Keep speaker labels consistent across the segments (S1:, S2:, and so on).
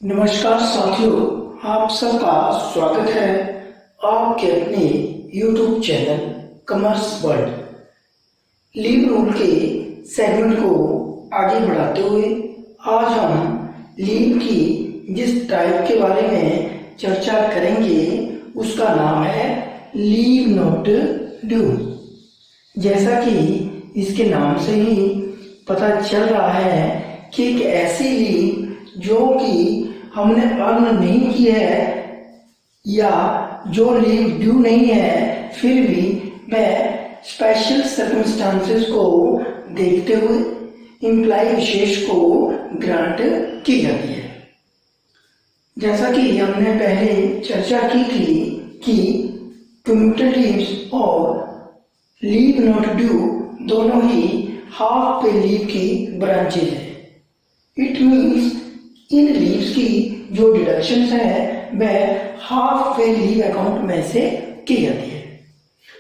S1: नमस्कार साथियों, आप सबका स्वागत है आपके अपने YouTube channel commerce world. Leave rule के सेगमेंट को आगे बढ़ाते हुए आज हम लीव की जिस टाइप के बारे में चर्चा करेंगे उसका नाम है लीव नॉट ड्यू। जैसा कि इसके नाम से ही पता चल रहा है कि एक ऐसी लीव जो कि हमने अर्न नहीं की है या जो लीव ड्यू नहीं है, फिर भी वह स्पेशल सर्कमस्टांसेस को देखते हुए एम्प्लॉय विशेष को ग्रांट की जाती है। जैसा कि हमने पहले चर्चा की थी कि कम्यूटेड लीव्स और लीव नॉट ड्यू दोनों ही हाफ पे लीव की ब्रांचेज है। इट मीन्स इन लीव्स की जो डिडक्शंस है वह हाफ पे लीव अकाउंट में से की जाती है।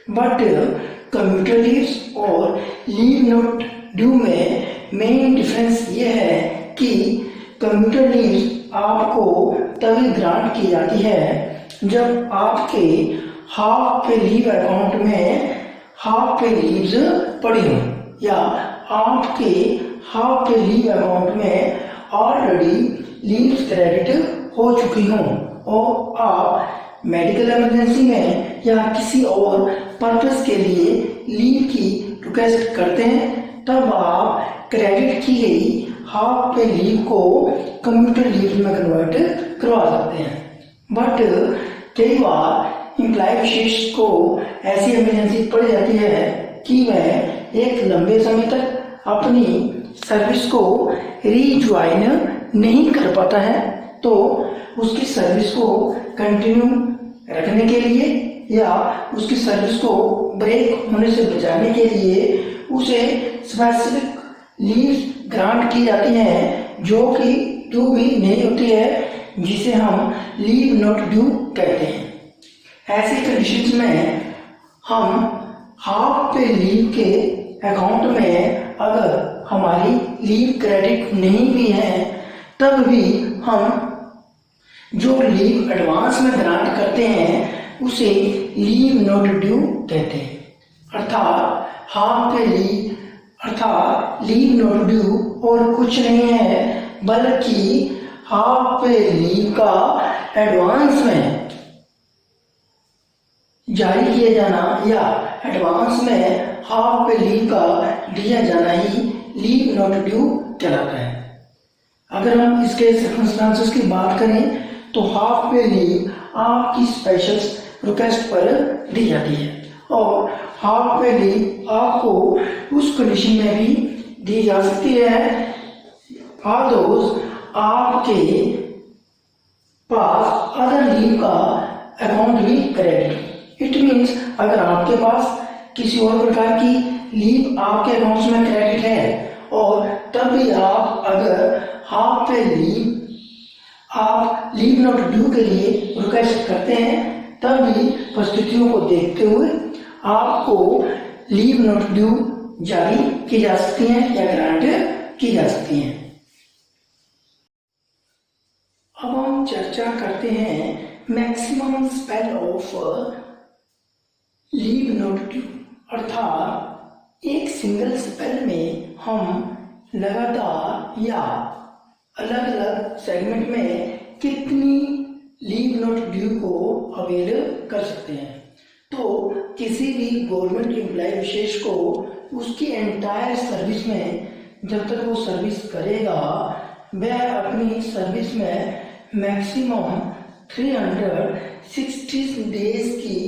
S1: बट कम्यूटेड लीव्स और लीव नॉट ड्यू में मेन डिफरेंस ये है कि कम्यूटेड लीव्स आपको तभी ग्रांट की जाती है जब आपके हाफ पे लीव अकाउंट में हाफ पे लीव्स पड़ी हों या आपके हाफ पे लीव अकाउंट में ऑलरेडी लीव्स क्रेडिट हो चुकी हों और आप मेडिकल इमरजेंसी में या किसी और पर्पस के लिए लीव की रिक्वेस्ट करते हैं, तब आप क्रेडिट की गई हाफ पे लीव को कम्यूटेड लीव में कन्वर्ट करवा सकते हैं। बट कई बार एम्प्लॉय विशेष को ऐसी इमरजेंसी पड़ जाती है कि वह एक लंबे समय तक अपनी सर्विस को रीज्वाइन नहीं कर पाता है, तो उसकी सर्विस को कंटिन्यू रखने के लिए या उसकी सर्विस को ब्रेक होने से बचाने के लिए उसे स्पेसिफिक लीव ग्रांट की जाती हैं जो कि ड्यू भी नहीं होती है, जिसे हम लीव नॉट ड्यू कहते हैं। ऐसी कंडीशंस में हम हाफ पे लीव के अकाउंट में अगर हमारी लीव क्रेडिट नहीं भी है, तब भी हम जो लीव एडवांस में ग्रांट करते हैं उसे लीव नॉट ड्यू कहते हैं। अर्थात हाफ पे लीव अर्थात लीव नॉट ड्यू और कुछ नहीं है बल्कि हाफ पे लीव का एडवांस में जारी किया जाना या एडवांस में हाफ पे लीव का दिया जाना ही लीव नॉट ड्यू कहलाता है। अगर हम इसके सर्कमस्टांसेस की बात करें तो हाफ पे लीव आपकी स्पेशल रिक्वेस्ट पर दी जाती है और हाफ पे लीव आपको उस कंडीशन में भी दी जा सकती है आपके पास अदर लीव का अकाउंट भी क्रेडिट। इट मीन्स अगर आपके पास किसी और प्रकार की लीव आपके अकाउंट्स में क्रेडिट है और तब भी आप अगर हाफ पे लीव आप लीव नॉट ड्यू के लिए रिक्वेस्ट करते हैं, तब भी परिस्थितियों को देखते हुए आपको लीव नॉट ड्यू जारी की जा सकती हैं या ग्रांट की जा सकती हैं। अब हम चर्चा करते हैं maximum spell of leave not due. अर्थात एक सिंगल स्पेल में हम लगातार या अलग अलग सेगमेंट में कितनी लीव नॉट ड्यू को अवेल कर सकते हैं। तो किसी भी गवर्नमेंट एम्प्लॉय विशेष को उसकी एंटायर सर्विस में जब तक वो सर्विस करेगा वह अपनी सर्विस में मैक्सिमम 360 डेज की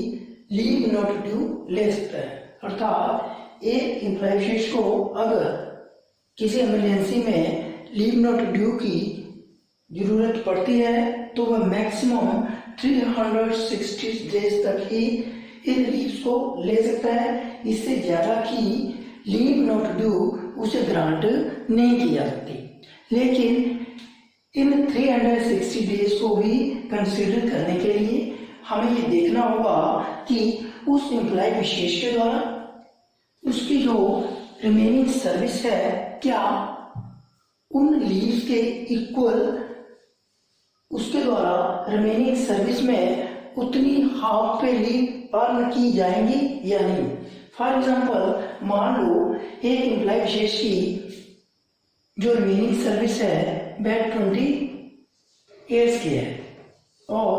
S1: लीव नॉट ड्यू ले सकता है। अर्थात एक एम्प्लॉय विशेष को अगर किसी इमरजेंसी में लीव नॉट ड्यू की जरूरत पड़ती है तो वह मैक्सिमम 360 डेज तक ही इन लीव्स को ले सकता है। इससे ज़्यादा की लीव नॉट ड्यू उसे ग्रांट नहीं की जा सकती। लेकिन इन 360 डेज को भी कंसीडर करने के लिए हमें ये देखना होगा कि उस एम्प्लॉय विशेष के द्वारा उसकी जो रिमेनिंग सर्विस है क्या उन लीव्स के इक्वल उसके द्वारा रिमेनिंग सर्विस में उतनी हाफ पे लीव अर्न की जाएंगी या नहीं। फॉर एग्जाम्पल, मान लो एक एम्प्लॉय विशेष की जो रिमेनिंग सर्विस है वह 20 ईयर्स की है और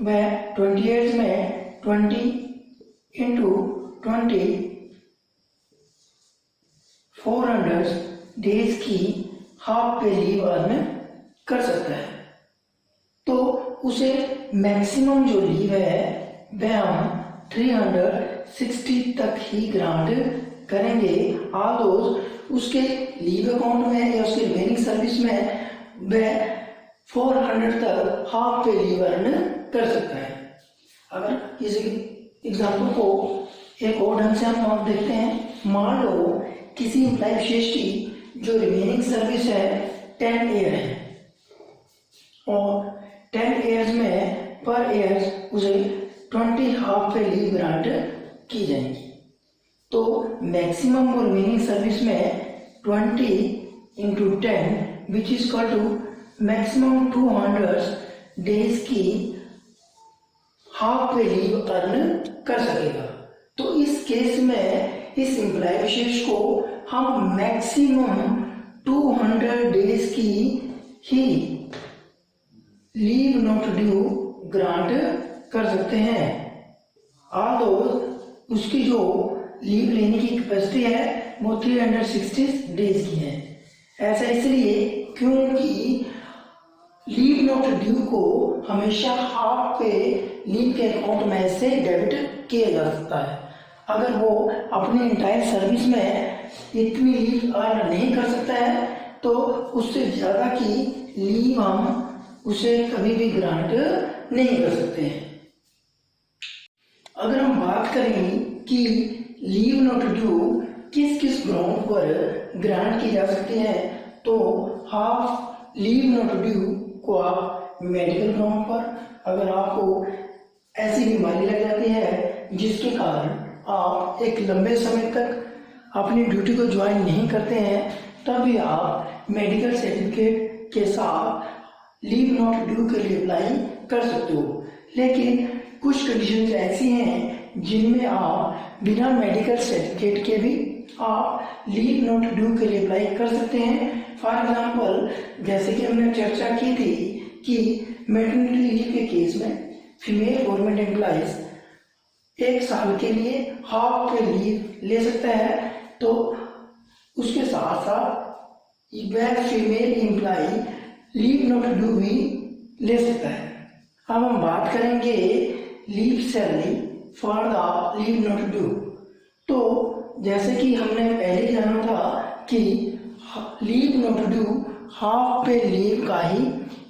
S1: वह 20 ईयर्स में 20 इंटू 20 400 डेज की हाफ पे लीव अर्न कर सकता है। तो उसे मैक्सिमम जो लीव है वह हम 360 तक ही ग्रांट करेंगे। ऑल्दो उसके लीव अकाउंट में या उसके रिमेनिंग सर्विस में वह 400 तक हाफ पे लीव अर्न कर सकता है। अगर इस एग्जाम्पल को एक और ढंग से हम देखते हैं, मान लो किसी एम्प्लॉय विशेष की जो रिमेनिंग सर्विस है 10 ईयर है और 10 ईयर्स में पर ईयर उसे 20 हाफ पे लीव ग्रांट की जाएंगी। तो मैक्सिमम और रिमेनिंग सर्विस में 20 into 10 which is equal to maximum 200 days की हाफ पे लीव अर्न कर सकेगा। तो इस केस में इस एम्प्लॉय विशेष को हम मैक्सिमम 200 डेज की ही लीव नॉट ड्यू ग्रांट कर सकते हैं। ऑल्दो उसकी जो लीव लेने की कैपेसिटी है वो 360 डेज की है। ऐसा इसलिए क्योंकि लीव नॉट ड्यू को हमेशा हाफ पे लीव के अकाउंट में से डेबिट किया जा सकता है। अगर वो अपनी इंटायर सर्विस में इतनी लीव अर्न नहीं कर सकता है तो उससे ज़्यादा की लीव हम उसे कभी भी ग्रांट नहीं कर सकते हैं। अगर हम बात करें कि लीव नॉट ड्यू किस किस ग्राउंड पर ग्रांट की जा सकती है, तो हाफ लीव नॉट ड्यू को आप मेडिकल ग्राउंड पर, अगर आपको ऐसी बीमारी लग जाती है जिसके कारण आप एक लंबे समय तक अपनी ड्यूटी को ज्वाइन नहीं करते हैं, तब भी आप मेडिकल सर्टिफिकेट के साथ लीव नॉट ड्यू के लिए अप्लाई कर सकते हो। लेकिन कुछ कंडीशंस ऐसी हैं जिनमें आप बिना मेडिकल सर्टिफिकेट के भी आप लीव नॉट ड्यू के लिए अप्लाई कर सकते हैं। फॉर एग्जांपल, जैसे कि हमने चर्चा की थी कि मैटरनिटी लीव के केस में फीमेल गवर्नमेंट एम्प्लॉइज 1 साल के लिए हाफ पे लीव ले सकता है, तो उसके साथ साथ वह female employ leave not due भी ले सकता है। अब हम बात करेंगे leave salary for the leave not due. तो जैसे कि हमने पहले जाना था कि leave not due half pay leave का ही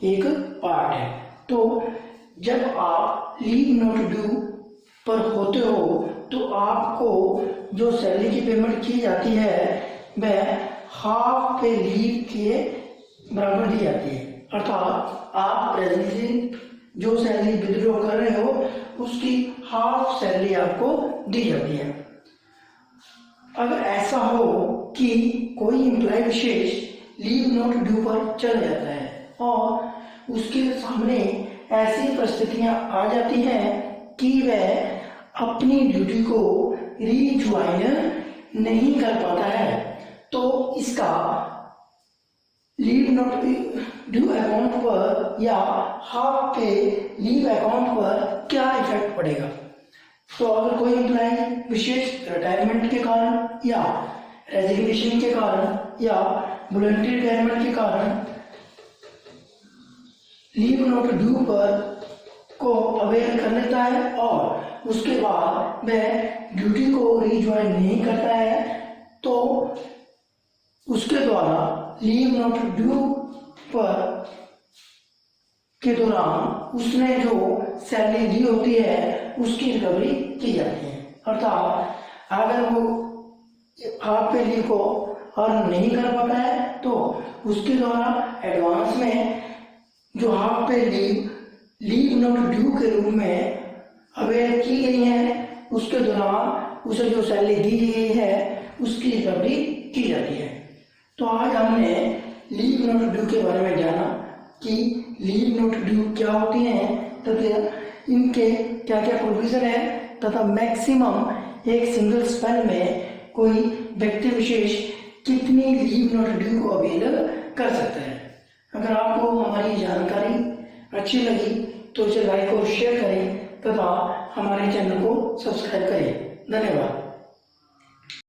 S1: एक पार्ट है। तो जब आप लीव नॉट ड्यू पर होते हो तो आपको जो सैलरी की पेमेंट की जाती है वह हाफ पे लीव के बराबर दी जाती है। अर्थात आप प्रेजेंटली जो सैलरी विड्रॉ कर रहे हो उसकी हाफ सैलरी आपको दी जाती है। अगर ऐसा हो कि कोई एम्प्लॉय विशेष लीव नॉट ड्यू पर चल जाता है और उसके सामने ऐसी परिस्थितियां आ जाती हैं कि वह अपनी ड्यूटी को रीज्वाइन नहीं कर पाता है, तो इसका लीव नॉट ड्यू अकाउंट पर या हाफ पे लीव अकाउंट पर क्या इफेक्ट पड़ेगा। तो अगर कोई एम्प्लॉय विशेष रिटायरमेंट के कारण या रेजिग्नेशन के कारण या वॉलंटरी रिटायरमेंट के कारण लीव नॉट ड्यू पर को अवेल कर लेता है और उसके बाद वह ड्यूटी को रीज्वाइन नहीं करता है, तो उसके द्वारा लीव नॉट ड्यू पर के दौरान उसने जो सैलरी दी होती है उसकी रिकवरी की जाती है। अर्थात अगर वो हाफ पे लीव को अर्न नहीं कर पाता है तो उसके द्वारा एडवांस में जो half pay leave not due के रूप में अवेयर की गई है उसके दौरान उसे जो सैलरी दी गई है उसकी रिकवरी की जाती है। तो आज हमने लीव नॉट ड्यू के बारे में जाना कि लीव नोट ड्यू क्या होती हैं तथा इनके क्या क्या प्रोविजन है तथा मैक्सिमम एक सिंगल स्पेल में कोई व्यक्ति विशेष कितनी लीव नोट ड्यू को अवेल कर सकता है। अगर आपको हमारी जानकारी अच्छी लगी तो इसे लाइक और शेयर करें तथा हमारे चैनल को सब्सक्राइब करें। धन्यवाद।